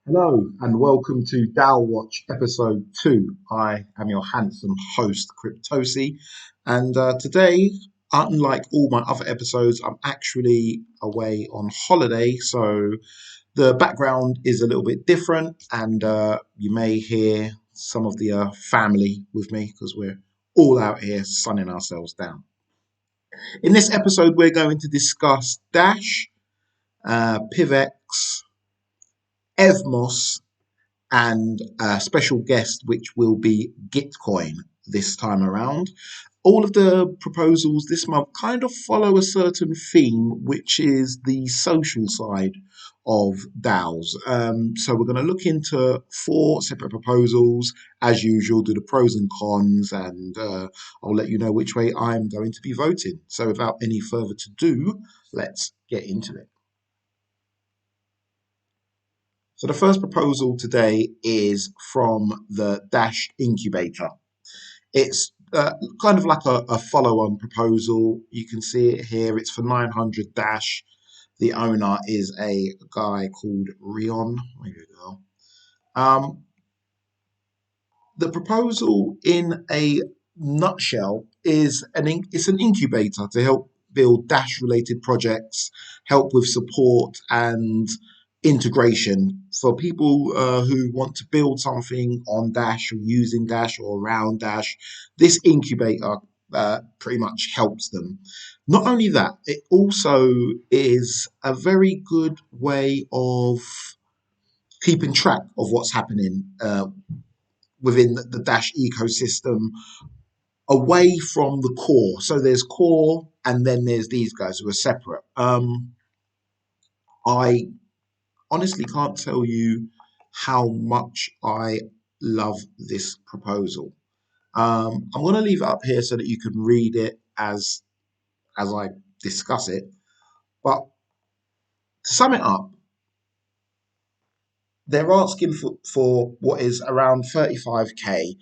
Hello and welcome to DAO Watch episode 2. I am your handsome host, Cryptosi, and today, unlike all my other episodes, I'm actually away on holiday, so the background is a little bit different, and you may hear some of the family with me because we're all out here sunning ourselves down. In this episode, we're going to discuss Dash, PIVX, EVMOS, and a special guest, which will be Gitcoin this time around. All of the proposals this month kind of follow a certain theme, which is the social side of DAOs. So we're going to look into 4 separate proposals, as usual, do the pros and cons, and I'll let you know which way I'm going to be voting. So without any further ado, let's get into it. So the first proposal today is from the Dash Incubator. It's kind of like a follow-on proposal. You can see it here. It's for 900 Dash. The owner is a guy called Rion. There you go. The proposal in a nutshell is it's an incubator to help build Dash-related projects, help with support and integration for people who want to build something on Dash or using Dash or around Dash. This incubator pretty much helps them. Not only that, it also is a very good way of keeping track of what's happening within the Dash ecosystem away from the core. So there's core and then there's these guys who are separate. I honestly can't tell you how much I love this proposal. I'm going to leave it up here so that you can read it as I discuss it. But to sum it up, they're asking for what is around 35k.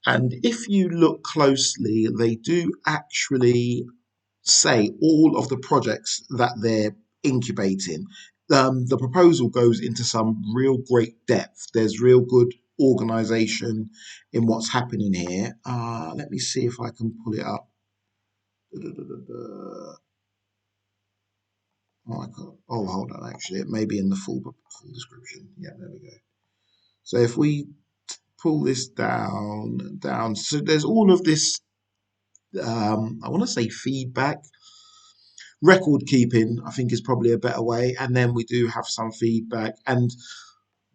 And if you look closely, they do actually say all of the projects that they're incubating. The proposal goes into some real great depth. There's real good organization in what's happening here. Let me see if I can pull it up. Oh, hold on. Actually, it may be in the full description. Yeah, there we go. So if we pull this down. So there's all of this. I want to say feedback. Record keeping, I think, is probably a better way, and then we do have some feedback, and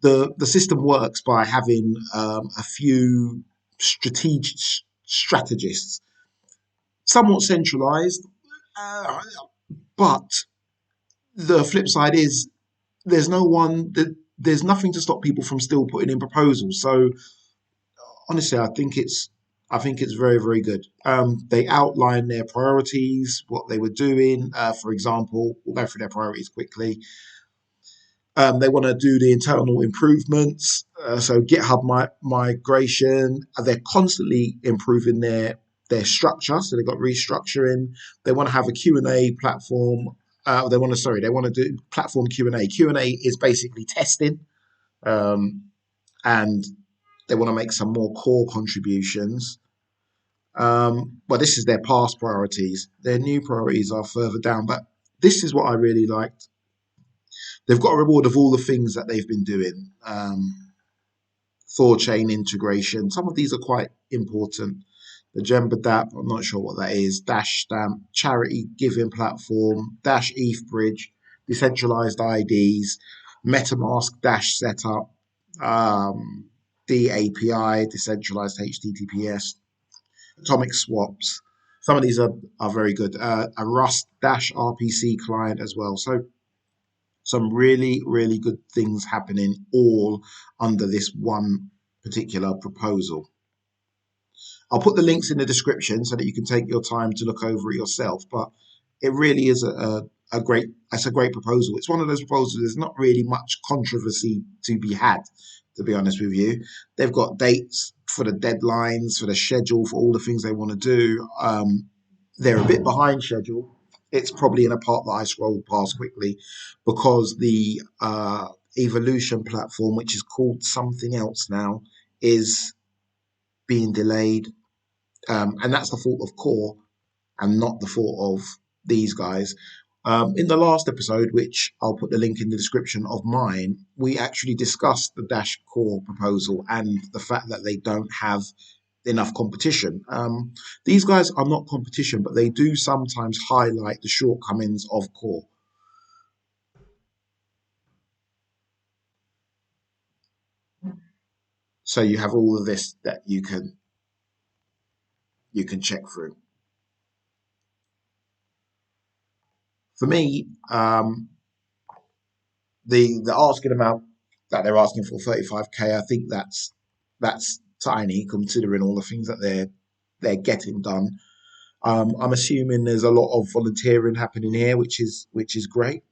the system works by having a few strategists, somewhat centralized, but the flip side is there's there's nothing to stop people from still putting in proposals. So honestly, I think it's very, very good. They outline their priorities, what they were doing. For example, we'll go through their priorities quickly. They want to do the internal improvements, so GitHub migration. They're constantly improving their structure, so they've got restructuring. They want to have a Q&A platform. They want to do platform Q&A. Q&A is basically testing, and they want to make some more core contributions. Well, this is their past priorities. Their new priorities are further down, but this is what I really liked. They've got a reward of all the things that they've been doing. Chain integration. Some of these are quite important. The Gemba DApp, I'm not sure what that is. Dash Stamp, charity giving platform, Dash ETH bridge, decentralized IDs, MetaMask Dash setup, DAPI, decentralized HTTPS, atomic swaps. Some of these are very good. A Rust Dash RPC client as well. So some really, really good things happening all under this one particular proposal. I'll put the links in the description so that you can take your time to look over it yourself. But it really is a great proposal. It's one of those proposals there's not really much controversy to be had, to be honest with you. They've got dates for the deadlines, for the schedule, for all the things they want to do. They're a bit behind schedule. It's probably in a part that I scrolled past quickly because the evolution platform, which is called something else now, is being delayed. And that's the fault of Core and not the fault of these guys. In the last episode, which I'll put the link in the description of mine, we actually discussed the Dash Core proposal and the fact that they don't have enough competition. These guys are not competition, but they do sometimes highlight the shortcomings of Core. So you have all of this that you can check through. For me, the asking amount that they're asking for 35k, I think that's tiny considering all the things that they're getting done. I'm assuming there's a lot of volunteering happening here, which is great.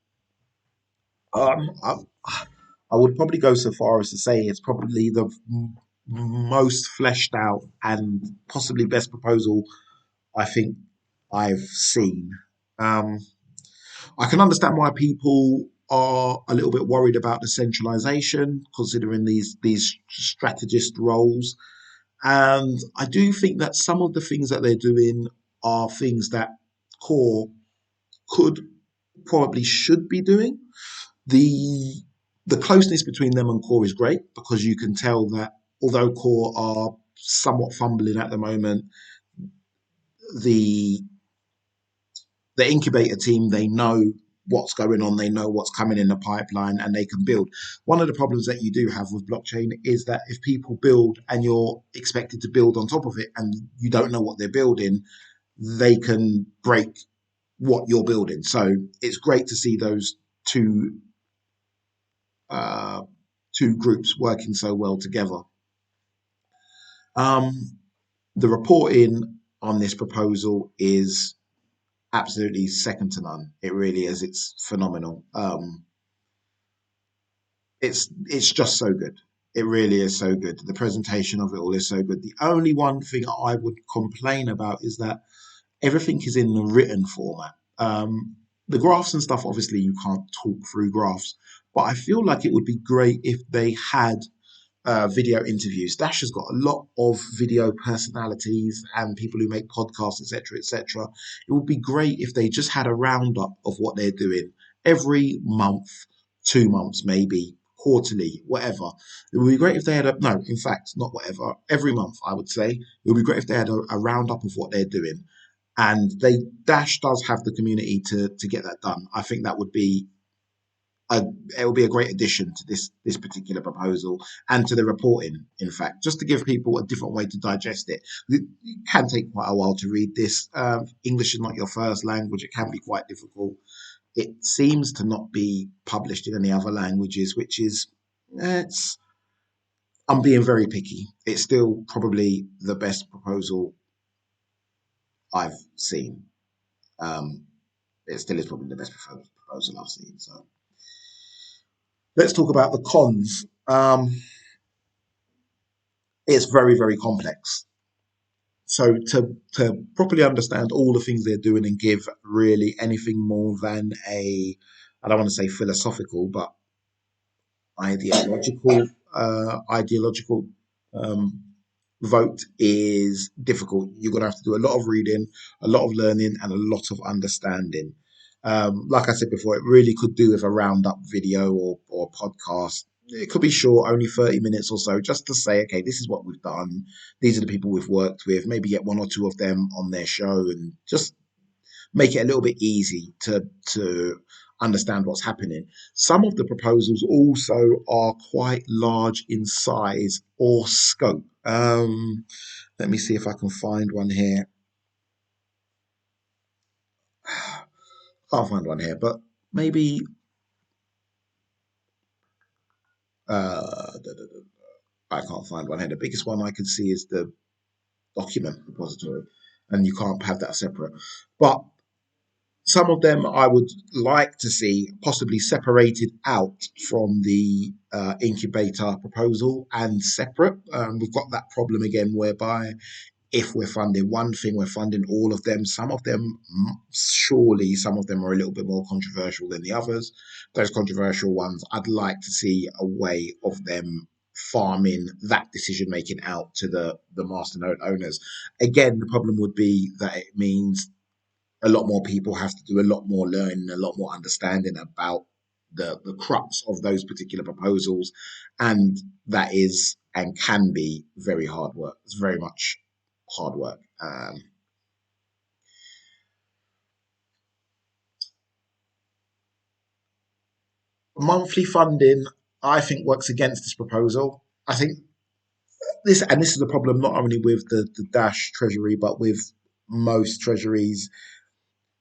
I would probably go so far as to say it's probably the most fleshed out and possibly best proposal I think I've seen. I can understand why people are a little bit worried about the centralization, considering these strategist roles. And I do think that some of the things that they're doing are things that Core could probably should be doing. The closeness between them and Core is great because you can tell that although Core are somewhat fumbling at the moment, the incubator team, they know what's going on, they know what's coming in the pipeline, and they can build. One of the problems that you do have with blockchain is that if people build and you're expected to build on top of it and you don't know what they're building, they can break what you're building. So it's great to see those two groups working so well together. The reporting on this proposal is absolutely second to none. It really is. It's phenomenal. It's just so good. It really is so good. The presentation of it all is so good. The only one thing I would complain about is that everything is in the written format. The graphs and stuff, obviously, you can't talk through graphs, but I feel like it would be great if they had video interviews. Dash has got a lot of video personalities and people who make podcasts, etc., etc. It would be great if they just had a roundup of what they're doing every month, 2 months, maybe quarterly, whatever. It would be great if they had no, in fact, not whatever, every month, I would say. It would be great if they had a roundup of what they're doing. And Dash does have the community to get that done. I think that would be it will be a great addition to this particular proposal and to the reporting, in fact, just to give people a different way to digest it. It can take quite a while to read this. English is not your first language. It can be quite difficult. It seems to not be published in any other languages, which is, I'm being very picky. It's still probably the best proposal I've seen. It still is probably the best proposal I've seen. So let's talk about the cons. It's very, very complex. So to properly understand all the things they're doing and give really anything more than I don't want to say philosophical, but ideological vote is difficult. You're going to have to do a lot of reading, a lot of learning, and a lot of understanding. Like I said before, it really could do with a roundup video or podcast. It could be short, only 30 minutes or so, just to say, okay, this is what we've done. These are the people we've worked with. Maybe get one or two of them on their show and just make it a little bit easy to understand what's happening. Some of the proposals also are quite large in size or scope. Let me see if I can find one here. Can't find one here, but maybe I can't find one here. The biggest one I can see is the document repository, and you can't have that separate. But some of them I would like to see possibly separated out from the incubator proposal and separate. We've got that problem again whereby if we're funding one thing, we're funding all of them. Some of them, surely, some of them are a little bit more controversial than the others. Those controversial ones, I'd like to see a way of them farming that decision making out to the masternode owners. Again, the problem would be that it means a lot more people have to do a lot more learning, a lot more understanding about the crux of those particular proposals, and that is and can be very hard work. It's very much hard work. Monthly funding, I think, works against this proposal. I think this is a problem not only with the Dash Treasury, but with most treasuries.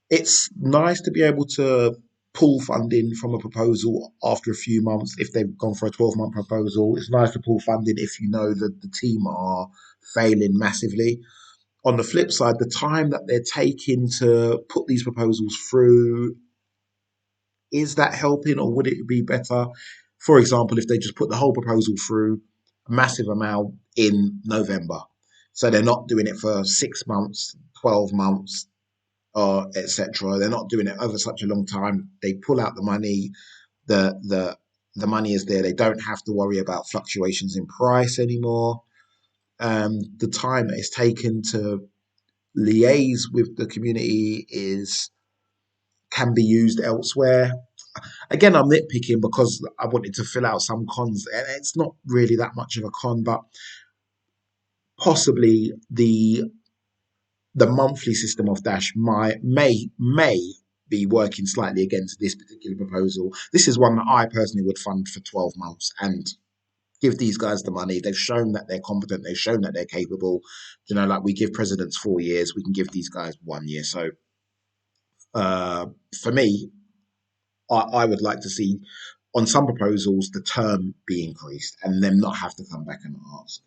It's nice to be able to pull funding from a proposal after a few months if they've gone for a 12-month proposal. It's nice to pull funding if you know that the team are failing massively. On the flip side, the time that they're taking to put these proposals through, is that helping, or would it be better, for example, if they just put the whole proposal through a massive amount in November? So they're not doing it for 6 months, 12 months, or etc. They're not doing it over such a long time. They pull out the money. The money is there. They don't have to worry about fluctuations in price anymore. The time that it's taken to liaise with the community is can be used elsewhere. Again, I'm nitpicking because I wanted to fill out some cons, and it's not really that much of a con, but possibly the monthly system of Dash may be working slightly against this particular proposal. This is one that I personally would fund for 12 months and give these guys the money. They've shown that they're competent. They've shown that they're capable. You know, like we give presidents 4 years, we can give these guys 1 year. So uh, for me, I would like to see on some proposals the term be increased and them not have to come back and ask.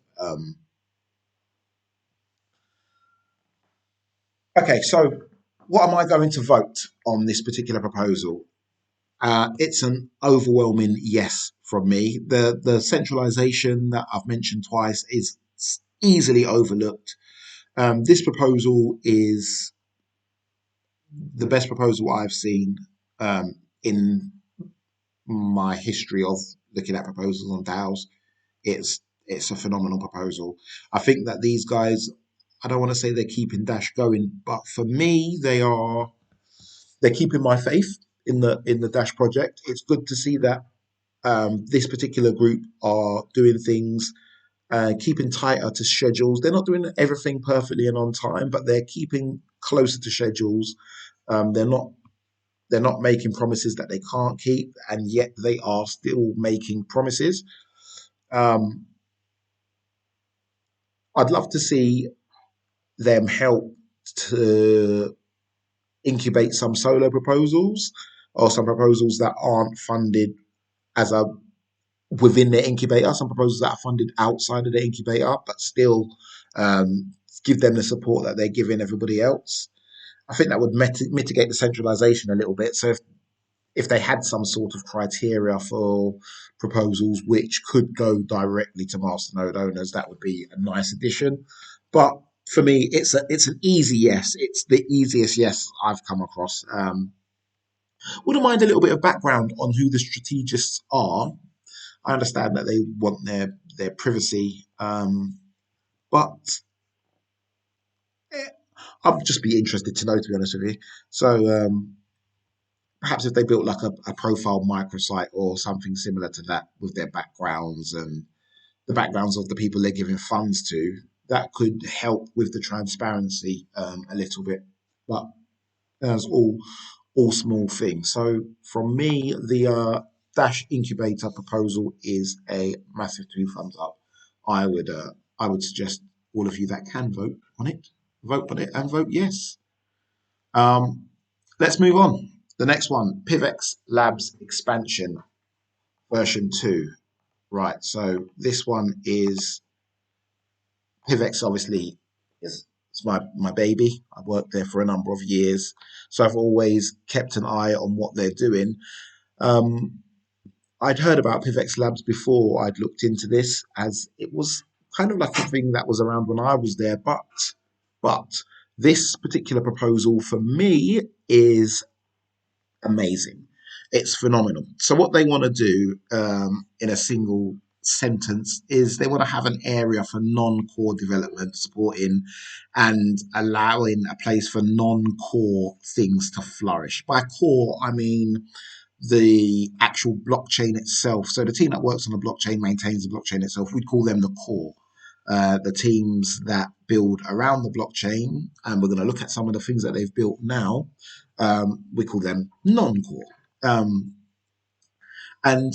Okay, so what am I going to vote on this particular proposal? It's an overwhelming yes from me. The centralization that I've mentioned twice is easily overlooked. This proposal is the best proposal I've seen in my history of looking at proposals on DAOs. It's a phenomenal proposal. I think that these guys, I don't want to say they're keeping Dash going, but for me, they're keeping my faith in the Dash project. It's good to see that this particular group are doing things, keeping tighter to schedules. They're not doing everything perfectly and on time, but they're keeping closer to schedules. Um, they're not they're not making promises that they can't keep, and yet they are still making promises. Um, I'd love to see them help to incubate some solo proposals or some proposals that aren't funded as a within their incubator, some proposals that are funded outside of the incubator, but still um, give them the support that they're giving everybody else. I think that would mitigate the centralization a little bit. So if they had some sort of criteria for proposals which could go directly to masternode owners, that would be a nice addition. But for me, it's an easy yes. It's the easiest yes I've come across. Wouldn't mind a little bit of background on who the strategists are. I understand that they want their privacy, but eh, I'd just be interested to know, to be honest with you. So perhaps if they built like a profile microsite or something similar to that with their backgrounds and the backgrounds of the people they're giving funds to, that could help with the transparency a little bit. But that's all small things. So from me, the Dash Incubator proposal is a massive two thumbs up. I would uh, I would suggest all of you that can vote on it and vote yes. Um, let's move on. The next one, PIVX Labs expansion version 2. Right, so this one is PIVX obviously is it's my baby. I worked there for a number of years, so I've always kept an eye on what they're doing. Um, I'd heard about PIVX Labs before I'd looked into this, as it was. kind of like a thing that was around when I was there, but this particular proposal for me is amazing. It's phenomenal. So what they want to do in a single sentence is they want to have an area for non-core development, supporting and allowing a place for non-core things to flourish. By core, I mean the actual blockchain itself. So the team that works on the blockchain maintains the blockchain itself. We'd call them the core. The teams that build around the blockchain, and we're going to look at some of the things that they've built now. We call them non-core. And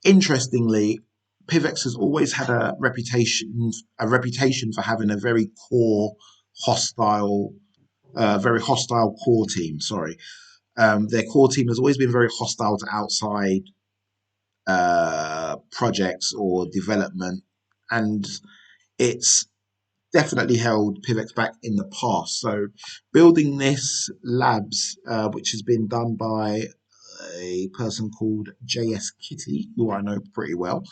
interestingly, PIVX has always had a reputation for having a very core, very hostile core team. Sorry, their core team has always been very hostile to outside projects or development, and it's definitely held PIVX back in the past. So building this labs, which has been done by a person called JS Kitty, who I know pretty well,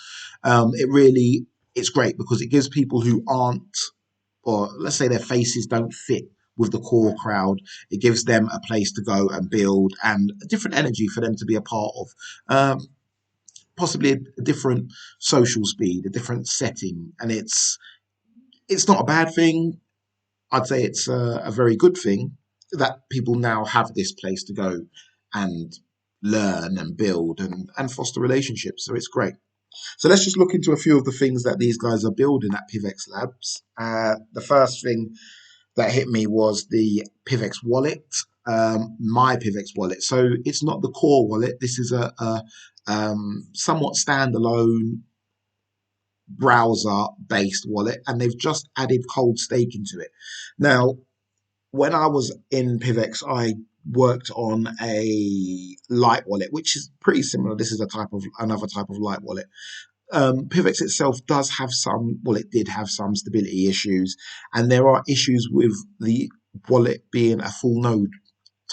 it's great because it gives people who aren't, or let's say their faces don't fit with the core crowd, it gives them a place to go and build and a different energy for them to be a part of. Possibly a different social speed, a different setting, and it's not a bad thing. I'd say it's a very good thing that people now have this place to go and learn and build and foster relationships. So it's great. So let's just look into a few of the things that these guys are building at PIVX Labs. The first thing that hit me was the PIVX wallet, my PIVX wallet. So it's not the core wallet. This is a somewhat standalone browser-based wallet, and they've just added cold staking to it. Now, when I was in PIVX, I worked on a light wallet, which is pretty similar. This is another type of light wallet. PIVX itself does have it did have some stability issues, and there are issues with the wallet being a full node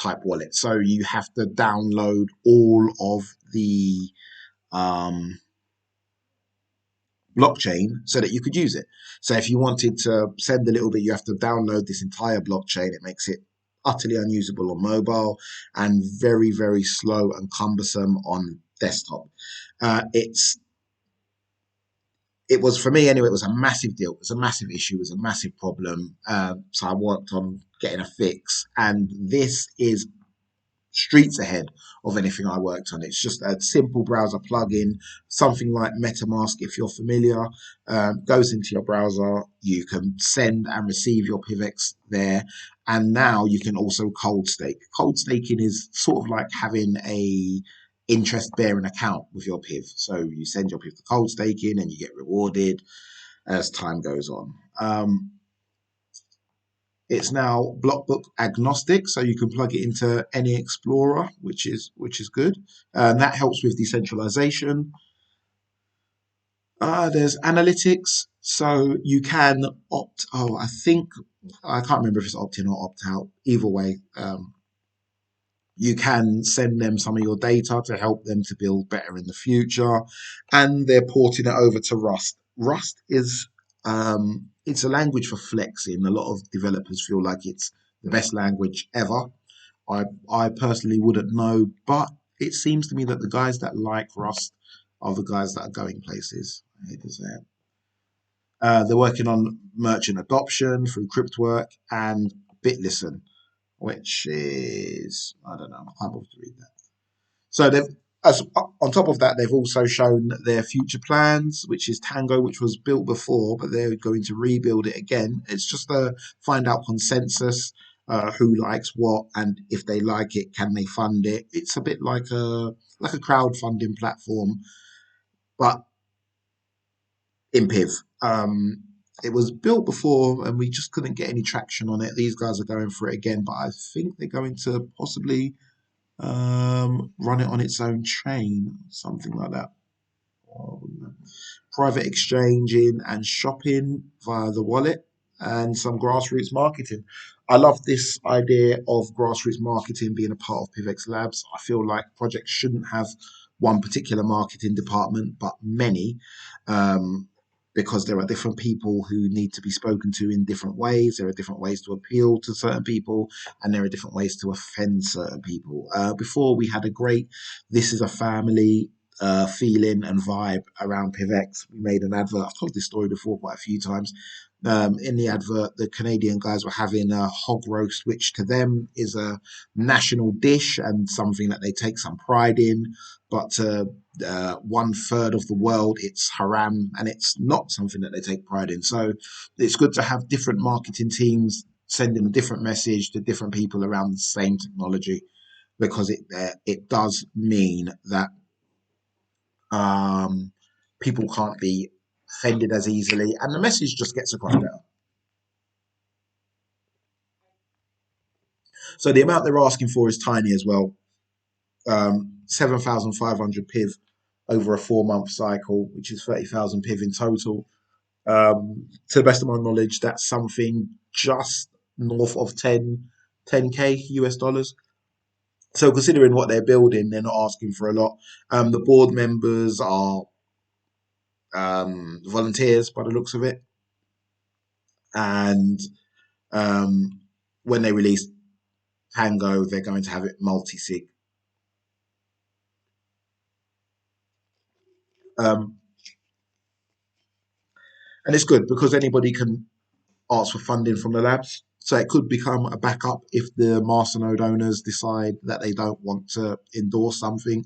type wallet. So you have to download all of the blockchain so that you could use it. So if you wanted to send a little bit, you have to download this entire blockchain. It makes it utterly unusable on mobile and very, very slow and cumbersome on desktop. It was, for me anyway, it was a massive deal. It was a massive issue. It was a massive problem. So I worked on getting a fix, and this is streets ahead of anything I worked on. It's just a simple browser plugin, something like MetaMask, if you're familiar, goes into your browser. You can send and receive your PIVX there, and now you can also cold stake. Cold staking is sort of like having a interest-bearing account with your PIV. So you send your PIV to cold staking, and you get rewarded as time goes on. It's now blockbook agnostic, so you can plug it into any explorer, which is good. And that helps with decentralization. There's analytics, so you can opt. Oh, I can't remember if it's opt in or opt out. Either way, you can send them some of your data to help them to build better in the future, and they're porting it over to Rust. Rust is it's a language for flexing. A lot of developers feel like it's the best language ever. I personally wouldn't know, but it seems to me that the guys that like Rust are the guys that are going places. I hate to say it. They're working on merchant adoption through Cryptwork and BitListen, which is, I don't know, I can't bother to read that. So on top of that, they've also shown their future plans, which is Tango, which was built before, but they're going to rebuild it again. It's just to find out consensus, who likes what, and if they like it, can they fund it? It's a bit like a crowdfunding platform, but in PIV. It was built before, and we just couldn't get any traction on it. These guys are going for it again, but I think they're going to possibly run it on its own chain, something like that. Private exchanging and shopping via the wallet, and some grassroots marketing. I love this idea of grassroots marketing being a part of PIVX Labs. I feel like projects shouldn't have one particular marketing department, but many, because there are different people who need to be spoken to in different ways. There are different ways to appeal to certain people, and there are different ways to offend certain people. Before we had a great "this is a family" feeling and vibe around PIVX. We made an advert. I've told this story before quite a few times. In the advert, the Canadian guys were having a hog roast, which to them is a national dish and something that they take some pride in. But to 1/3 of the world, it's haram, and it's not something that they take pride in. So it's good to have different marketing teams sending a different message to different people around the same technology, because it does mean that people can't be offended as easily, and the message just gets across better. So the amount they're asking for is tiny as well. 7,500 PIV over a 4-month cycle, which is 30,000 PIV in total. To the best of my knowledge, that's something just north of 10K US dollars. So considering what they're building, they're not asking for a lot. The board members are volunteers by the looks of it. And when they release Tango, they're going to have it multi-sig. And it's good because anybody can ask for funding from the labs. So it could become a backup if the masternode owners decide that they don't want to endorse something.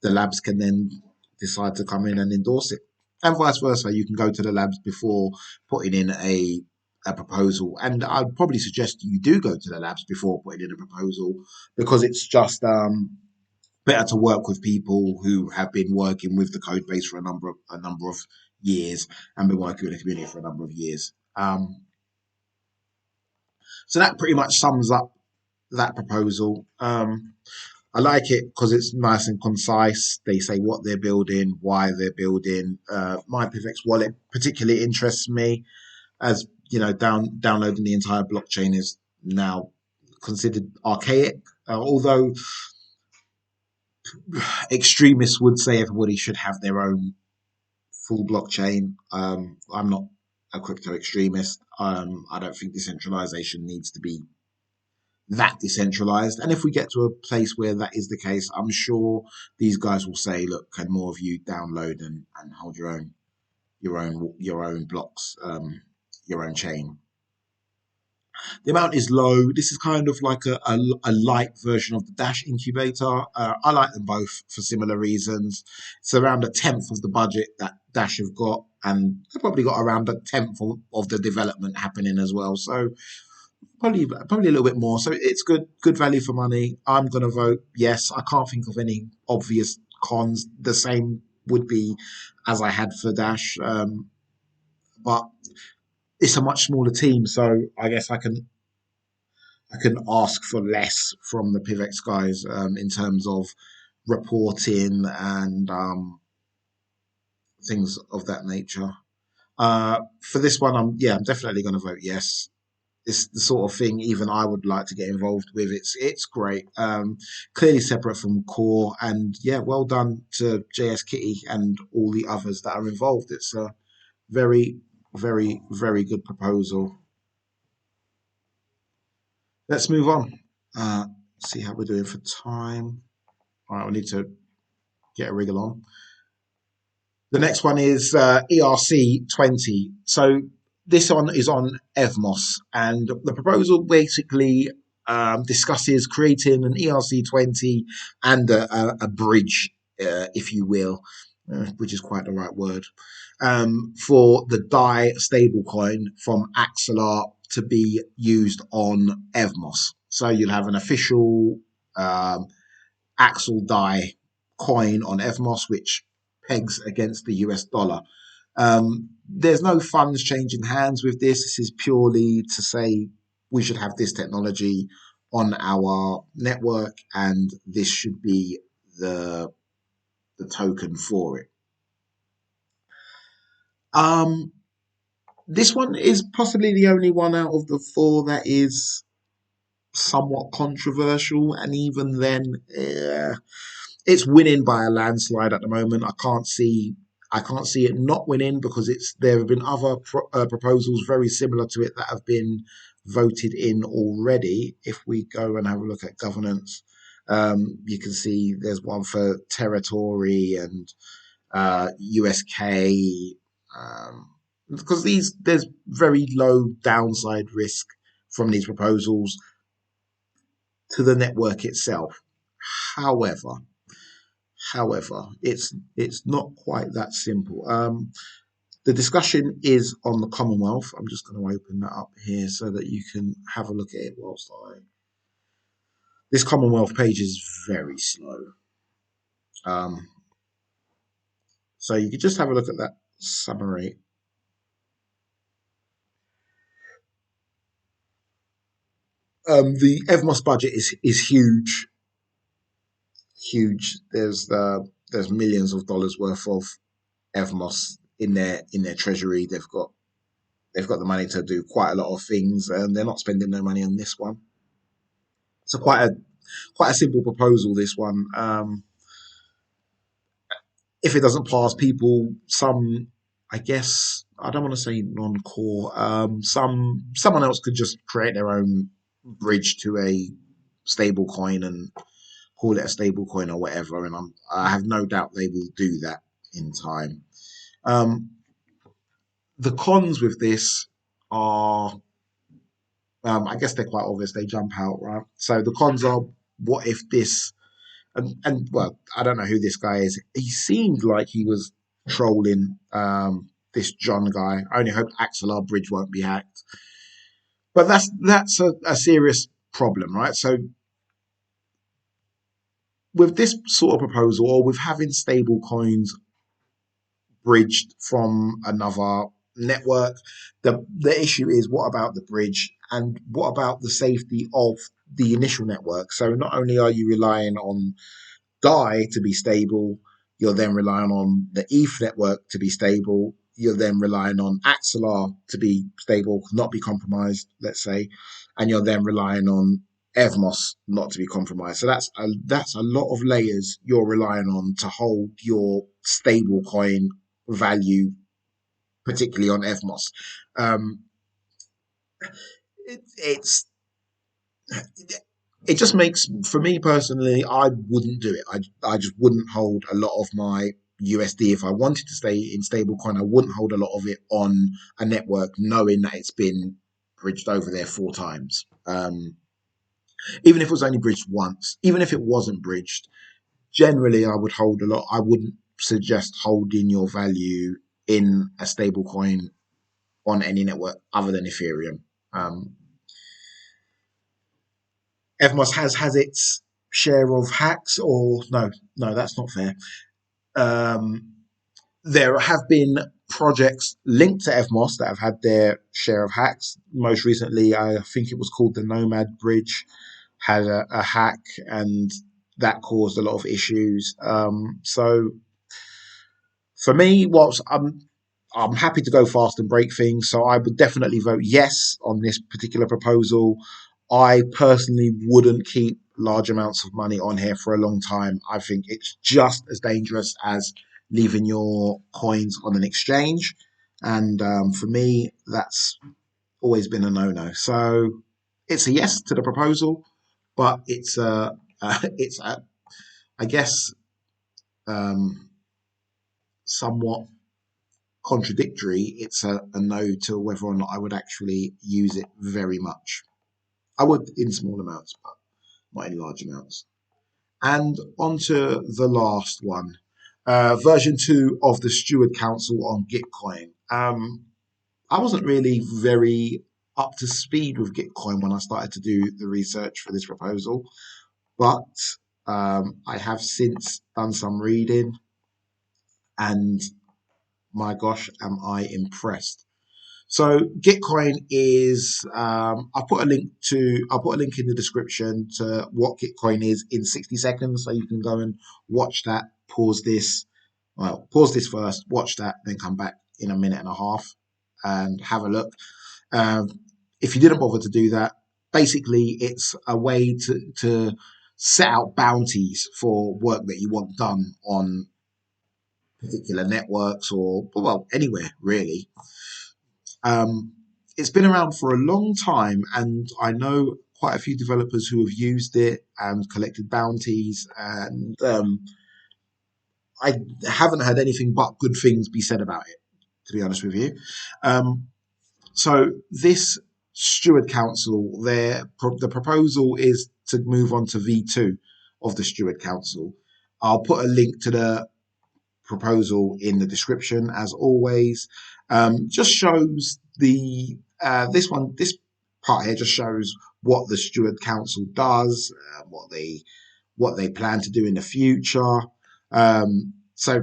The labs can then decide to come in and endorse it. And vice versa, you can go to the labs before putting in a proposal. And I'd probably suggest you do go to the labs before putting in a proposal, because it's just better to work with people who have been working with the code base for a number of years and been working with the community for a number of years. So that pretty much sums up that proposal. I like it because it's nice and concise. They say what they're building, why they're building. My PIVX wallet particularly interests me, as you know, downloading the entire blockchain is now considered archaic. Although extremists would say everybody should have their own full blockchain. I'm not a crypto extremist. I don't think decentralization needs to be that decentralized. And if we get to a place where that is the case, I'm sure these guys will say, look, can more of you download and hold your own blocks, your own chain. The amount is low. This is kind of like a light version of the Dash Incubator. I like them both for similar reasons. It's around 1/10 of the budget that Dash have got, and they've probably got around 1/10 of the development happening as well. So probably a little bit more. So it's good value for money. I'm going to vote yes. I can't think of any obvious cons. The same would be as I had for Dash, but it's a much smaller team, so I guess I can ask for less from the PIVX guys in terms of reporting and things of that nature. For this one, I'm definitely going to vote yes. It's the sort of thing even I would like to get involved with. It's great. Clearly separate from core, and yeah, well done to JS Kitty and all the others that are involved. It's a very, very, very good proposal. Let's move on. See how we're doing for time. All right, we need to get a wriggle on. The next one is ERC20. So this one is on EVMOS, and the proposal basically discusses creating an ERC20 and a bridge, if you will, which is quite the right word, for the DAI stablecoin from AXLDAI to be used on EVMOS. So you'll have an official AXLDAI coin on EVMOS, which pegs against the US dollar. There's no funds changing hands with this. This is purely to say we should have this technology on our network, and this should be the token for it. This one is possibly the only one out of the four that is somewhat controversial, and even then, it's winning by a landslide at the moment. I can't see I can't see it not winning because there have been other proposals very similar to it that have been voted in already. If we go and have a look at governance, you can see there's one for territory and USK, because there's very low downside risk from these proposals to the network itself. However, it's not quite that simple. The discussion is on the Commonwealth. I'm just going to open that up here so that you can have a look at it whilst This Commonwealth page is very slow. So you can just have a look at that summary. The EVMOS budget is huge. There's millions of dollars worth of EVMOS in their treasury. They've got the money to do quite a lot of things, and they're not spending no money on this one. So quite a simple proposal, this one. If it doesn't pass, I guess I don't want to say non-core. Someone else could just create their own bridge to a stable coin and call it a stable coin or whatever. And I have no doubt they will do that in time. The cons with this are, I guess they're quite obvious. They jump out, right? So the cons are, what if this, and well, I don't know who this guy is. He seemed like he was trolling this John guy. I only hope AXLDAI bridge won't be hacked. But that's a serious problem, right? So with this sort of proposal, or with having stable coins bridged from another network, the issue is, what about the bridge, and what about the safety of the initial network? So not only are you relying on DAI to be stable, you're then relying on the ETH network to be stable, you're then relying on AXLDAI to be stable, not be compromised, let's say, and you're then relying on EVMOS not to be compromised. So that's a lot of layers you're relying on to hold your stable coin value, particularly on EVMOS. It just makes, for me personally, I wouldn't do it. I just wouldn't hold a lot of my USD. If I wanted to stay in stablecoin, I wouldn't hold a lot of it on a network knowing that it's been bridged over there 4 times. Even if it was only bridged once, even if it wasn't bridged, generally I would hold a lot. I wouldn't suggest holding your value in a stablecoin on any network other than Ethereum. EVMOS has its share of hacks, or no, that's not fair. There have been projects linked to EVMOS that have had their share of hacks. Most recently, I think it was called the Nomad Bridge, had a hack, and that caused a lot of issues. So for me, I'm happy to go fast and break things, so I would definitely vote yes on this particular proposal. I personally wouldn't keep large amounts of money on here for a long time. I think it's just as dangerous as leaving your coins on an exchange. And for me, that's always been a no-no. So it's a yes to the proposal, but it's I guess, somewhat contradictory. It's a no to whether or not I would actually use it very much. I would in small amounts, but not in large amounts. And on to the last one, version 2 of the Steward Council on Gitcoin. I wasn't really very up to speed with Gitcoin when I started to do the research for this proposal, but I have since done some reading, and my gosh, am I impressed. So Gitcoin is, I'll put a link in the description to what Gitcoin is in 60 seconds. So you can go and watch that, pause this first, watch that, then come back in a minute and a half and have a look. If you didn't bother to do that, basically it's a way to set out bounties for work that you want done on particular networks or, well, anywhere really. Um, it's been around for a long time, and I know quite a few developers who have used it and collected bounties, and I haven't heard anything but good things be said about it, to be honest with you. Um, so this Steward Council, the proposal is to move on to V2 of the Steward Council. I'll put a link to the proposal in the description as always. Just shows this part here just shows what the Steward Council does, what they plan to do in the future. So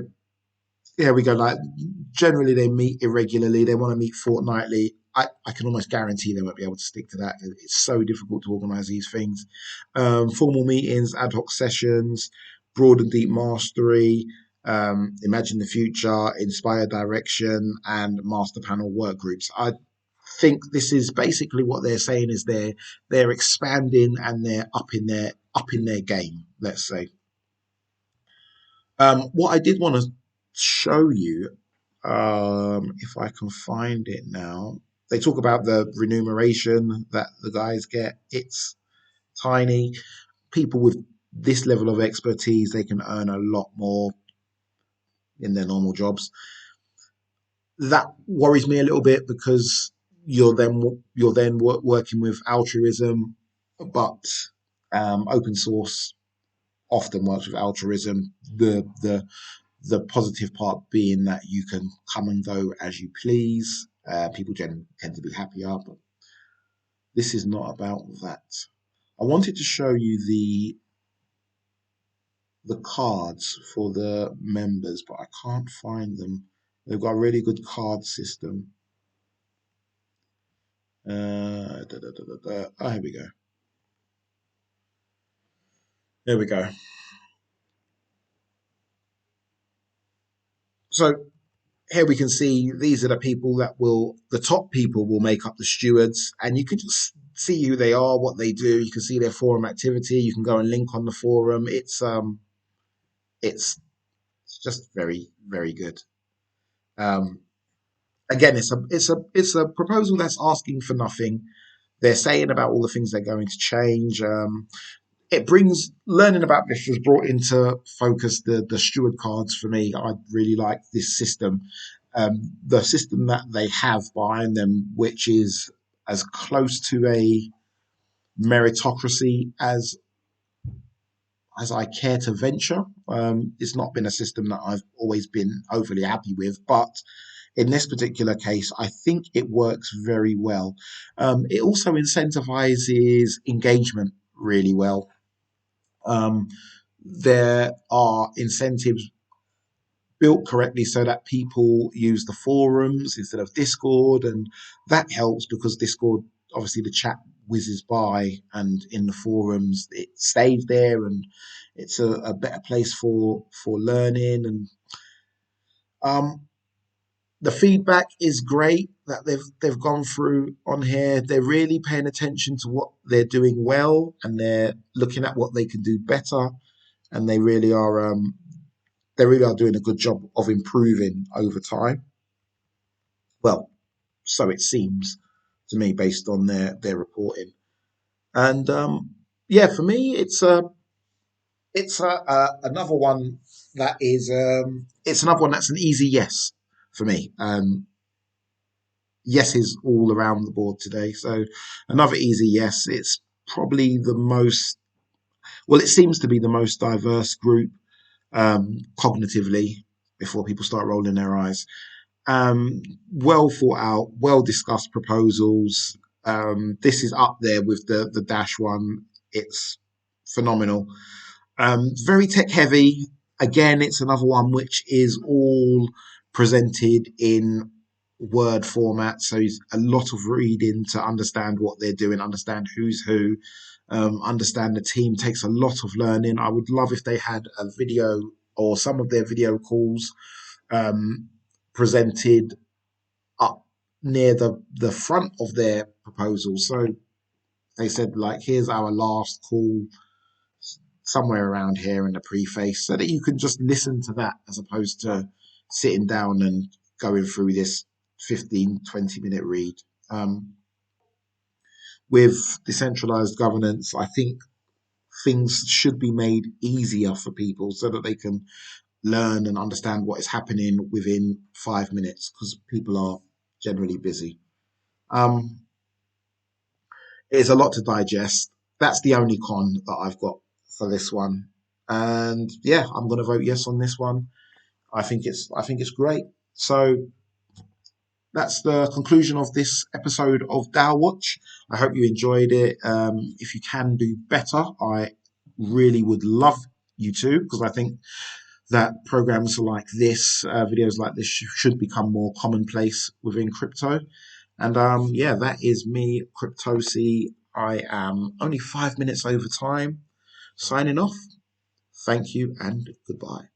here we go. Like generally, they meet irregularly. They want to meet fortnightly. I can almost guarantee they won't be able to stick to that. It's so difficult to organise these things. Formal meetings, ad hoc sessions, broad and deep mastery, imagine the future, inspire direction, and master panel work groups. I think this is basically what they're saying is they're expanding and they're up in their game. Let's say. What I did want to show you, if I can find it now, they talk about the remuneration that the guys get. It's tiny. People with this level of expertise, they can earn a lot more in their normal jobs. That worries me a little bit because you're then working with altruism, but open source often works with altruism. The positive part being that you can come and go as you please. People tend to be happier, but this is not about that. I wanted to show you the cards for the members, but I can't find them. They've got a really good card system. Oh, here we go. There we go. So here we can see these are the people the top people will make up the stewards, and you can just see who they are, what they do. You can see their forum activity. You can go and link on the forum. It's just very, very good. Um, Again, it's a proposal that's asking for nothing. They're saying about all the things they're going to change. It brings learning about this has brought into focus the steward cards for me. I really like this system, the system that they have behind them, which is as close to a meritocracy as I care to venture. It's not been a system that I've always been overly happy with, but in this particular case, I think it works very well. It also incentivizes engagement really well. Um, there are incentives built correctly so that people use the forums instead of Discord, and that helps because Discord, obviously, the chat whizzes by, and in the forums it stays there, and it's a better place for learning. And um, the feedback is great that they've gone through on here. They're really paying attention to what they're doing well, and they're looking at what they can do better, and they really are doing a good job of improving over time. Well, so it seems to me based on their reporting. And yeah, for me, it's another one that is it's another one that's an easy yes for me. Yes is all around the board today, so another easy yes. It's probably the most well, it seems to be the most diverse group cognitively before people start rolling their eyes. Well thought out, well discussed proposals. This is up there with the Dash one. It's phenomenal. Very tech heavy. Again, it's another one which is all presented in Word format, so it's a lot of reading to understand what they're doing, understand who's who, understand the team. Takes a lot of learning. I would love if they had a video or some of their video calls um, presented up near the front of their proposal. So they said, like, here's our last call somewhere around here in the preface, so that you can just listen to that as opposed to sitting down and going through this 15-20 minute read. With decentralized governance, I think things should be made easier for people so that they can learn and understand what is happening within 5 minutes, because people are generally busy. It is a lot to digest. That's the only con that I've got for this one. And yeah, I'm going to vote yes on this one. I think it's great. So that's the conclusion of this episode of DAO Watch. I hope you enjoyed it. If you can do better, I really would love you to, because I think that programs like this, videos like this, should become more commonplace within crypto. And yeah, that is me, Cryptosi. I am only 5 minutes over time. Signing off. Thank you and goodbye.